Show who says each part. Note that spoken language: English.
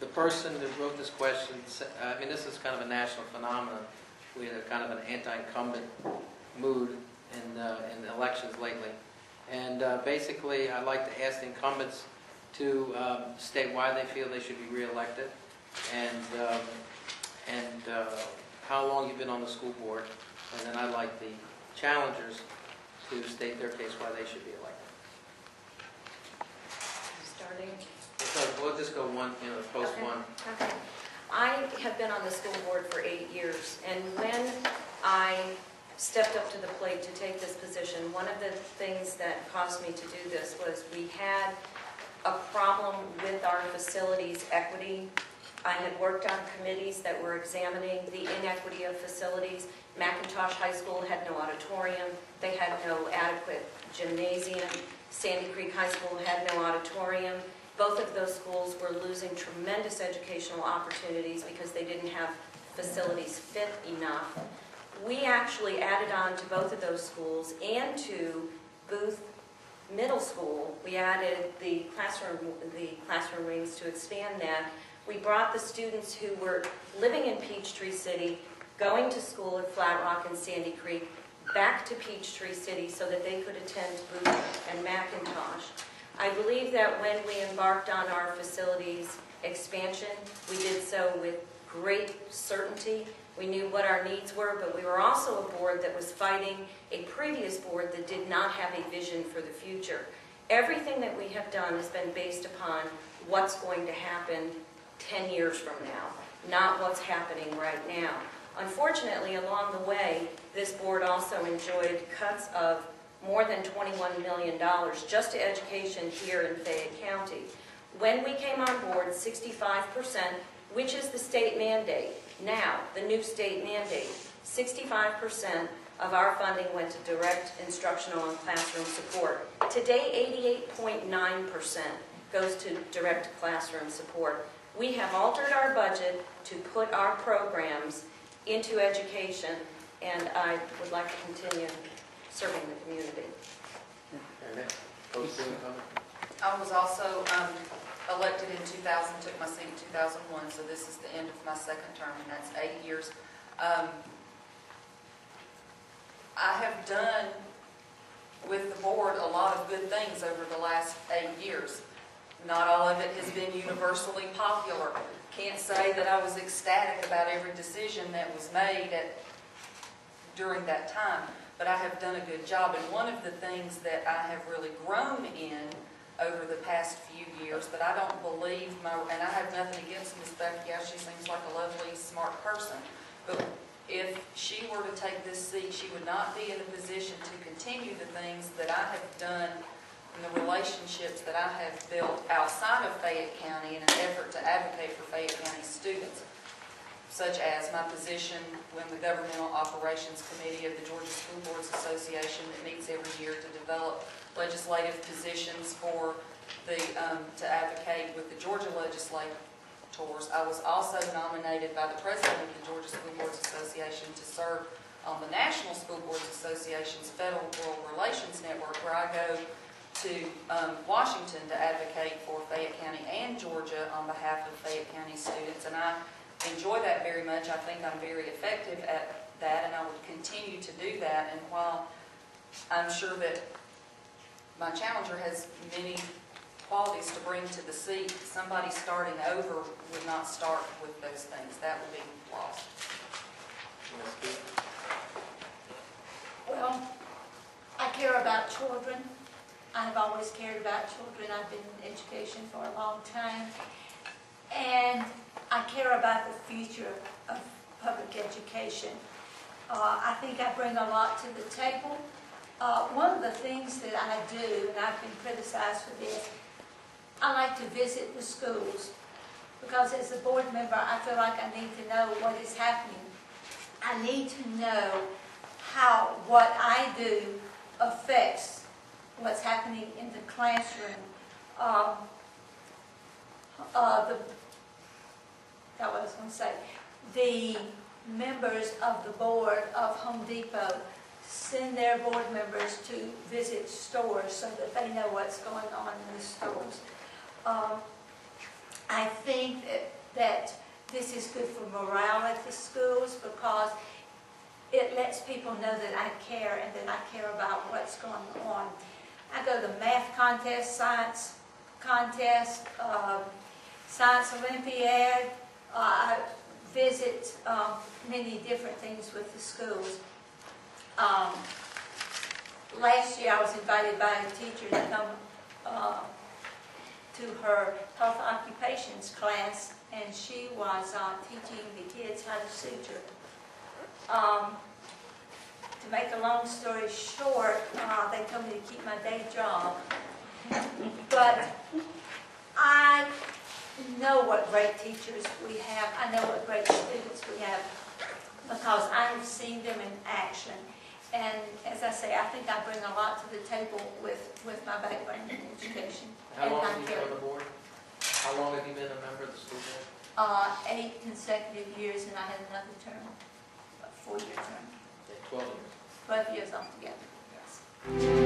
Speaker 1: the person that wrote this question, I mean, this is kind of a national phenomenon. We had a kind of an anti-incumbent mood in the elections lately. And basically, I'd like to ask the incumbents to state why they feel they should be reelected and how long you've been on the school board. And then I'd like the challengers to state their case why they should be elected.
Speaker 2: Starting?
Speaker 1: So we'll just go one, post
Speaker 2: Okay.
Speaker 1: one.
Speaker 2: Okay. I have been on the school board for 8 years, and when I stepped up to the plate to take this position, one of the things that caused me to do this was we had a problem with our facilities equity. I had worked on committees that were examining the inequity of facilities. McIntosh High School had no auditorium. They had no adequate gymnasium. Sandy Creek High School had no auditorium. Both of those schools were losing tremendous educational opportunities because they didn't have facilities fit enough. We actually added on to both of those schools and to Booth Middle School. We added the classroom rings to expand that. We brought the students who were living in Peachtree City, going to school at Flat Rock and Sandy Creek, back to Peachtree City so that they could attend Booth and McIntosh. I believe that when we embarked on our facilities expansion, we did so with great certainty. We knew what our needs were, but we were also a board that was fighting a previous board that did not have a vision for the future. Everything that we have done has been based upon what's going to happen 10 years from now, not what's happening right now. Unfortunately, along the way, this board also enjoyed cuts of more than $21 million just to education here in Fayette County. When we came on board, 65%, which is the state mandate, now the new state mandate, 65% of our funding went to direct instructional and classroom support. Today, 88.9% goes to direct classroom support. We have altered our budget to put our programs into education, and I would like to continue serving the community.
Speaker 3: I was also elected in 2000, took my seat in 2001, so this is the end of my second term, and that's 8 years. I have done with the board a lot of good things over the last 8 years. Not all of it has been universally popular. Can't say that I was ecstatic about every decision that was made during that time, but I have done a good job. And one of the things that I have really grown in over the past few years, but I don't believe and I have nothing against Ms. Becky, she seems like a lovely, smart person, but if she were to take this seat, she would not be in a position to continue the things that I have done and the relationships that I have built outside of Fayette County in an effort to advocate for Fayette County students, such as my position when the Governmental Operations Committee of the Georgia School Boards Association that meets every year to develop legislative positions for to advocate with the Georgia legislators. I was also nominated by the president of the Georgia School Boards Association to serve on the National School Boards Association's Federal Relations Network, where I go to Washington to advocate for Fayette County and Georgia on behalf of Fayette County students, and I enjoy that very much. I think I'm very effective at that, and I would continue to do that. And while I'm sure that my challenger has many qualities to bring to the seat, somebody starting over would not start with those things. That would be lost.
Speaker 4: Well, I care about children. I have always cared about children. I've been in education for a long time. And I care about the future of public education. I think I bring a lot to the table. One of the things that I do, and I've been criticized for this, I like to visit the schools because as a board member, I feel like I need to know what is happening. I need to know how what I do affects what's happening in the classroom. The members of the board of Home Depot send their board members to visit stores so that they know what's going on in the stores. I that this is good for morale at the schools because it lets people know that I care and that I care about what's going on. I go to math contests, science contests, science Olympiad. I visit many different things with the schools. Last year I was invited by a teacher to come to her health occupations class, and she was teaching the kids how to suture. To make a long story short, they told me to keep my day job. But I know what great teachers we have. I know what great students we have because I have seen them in action. And as I say, I think I bring a lot to the table with my background in education.
Speaker 1: How long have you been on the board? How long have you been a member of the school board?
Speaker 4: 8 consecutive years, and I had another term, a 4-year term.
Speaker 1: 12 years.
Speaker 4: 12 years altogether, yes.